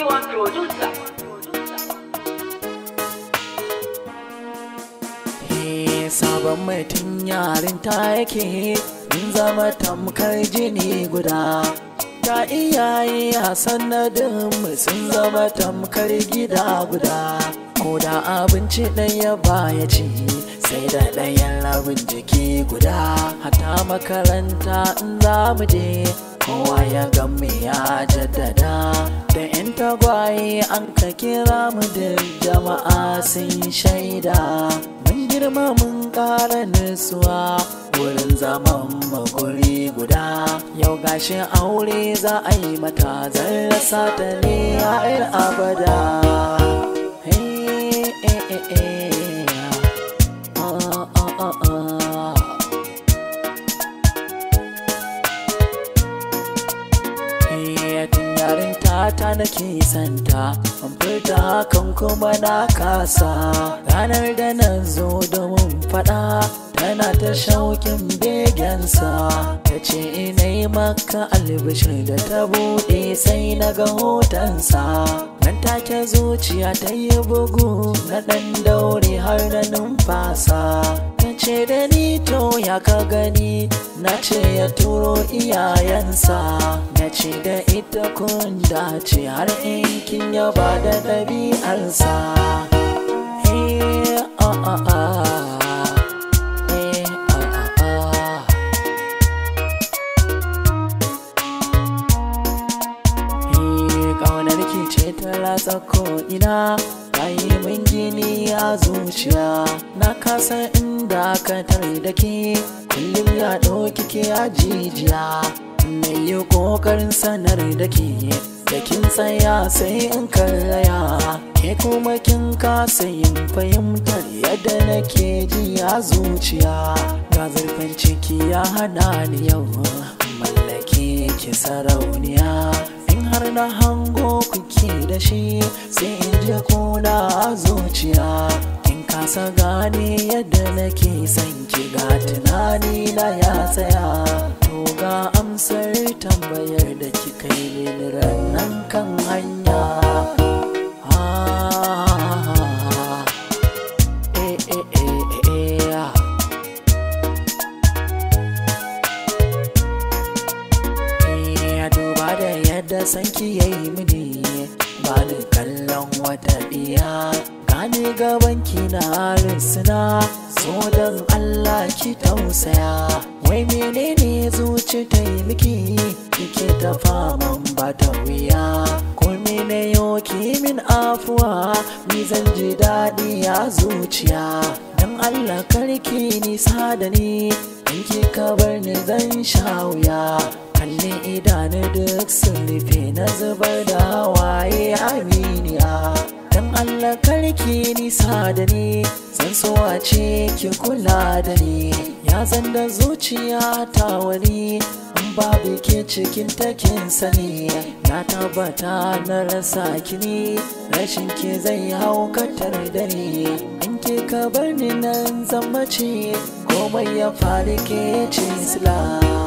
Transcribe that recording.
K1 producer. Sabon mutum yarinta yake mun zama tamkar jini guda. Ta iyaye a sanadin mu sun zama tamkar gida guda. Ko da abinci ɗaya baya ci sai da ɗayan rabin jiki guda. Hata makaranta in za mu je kowa ya gamme ya jaddada. Da 'yan tagwaye an ka kira mu da jama'a sun shaida. Mun girma mun ƙara nutsuwa wurin zaman maguri guda. Yau gashi aure za a yi mata zan rasa ta ne har abada. Yarinta ta nake santa, an furta hakan kuma na kasa. Ranar da na zo domin faɗa tana ta shauƙin begensa. Ta ce ina yi maka albishir da ta buɗe sai na ga hotonsa. Nan take zuciya ta yi bugu na ɗan daure har na numfasa. Ta ce da ni to ya ka gani, na ce ya turo iyayensa. Na ce da ita kun dace har in kin yaba da ɗabi'arsa. Ƙaunar ki ce ta ratsa ko'ina, ta yi min gini a zuciya. Na kasa inda ka tare da ke, kullum ya ɗauki ke a jijiya. Na yi ƙoƙarin sanar da ke, da kin tsaya sai in karaya. Ke kuma kin kasa yin fahimtar yadda nake ji a zuciya. Ga zurfin ciki ya hana ni yau mallake ki sarauniya. In har na hango kuke da shi sai in ji kuna a zuciya. Kin kasa gane yadda nake son ki, ga tunani na ya tsaya. To ga amsar tambayar da kika yi mini ranan kan hanya. Duba da yadda sanki ya yi mini, ba ni kallon wata ɗiya. Gani gabanki na risina, so don Allah ki tausaya. Wai menene zuci ta yi miki, kike ta faman ba ta wuya. Ko mene yau ki min afuwa, ni zan ji daɗi a zuciya. Dan Allah karki nisa da ni, in kika bar ni zan sha wuya. Kalli idanu duk sun rufe na zubar da hawaye aminiya. Dan Allah karki nisa da ni, zan so a ce ki kula da ni. Ya zan da zuciya ta wani, in babu ke cikin takin sani. Na tabbata na rasa ki ne, rashin ki zai haukatar da ni. In ki ka bar ni nan zan mace, komai ya faru ke ce sila.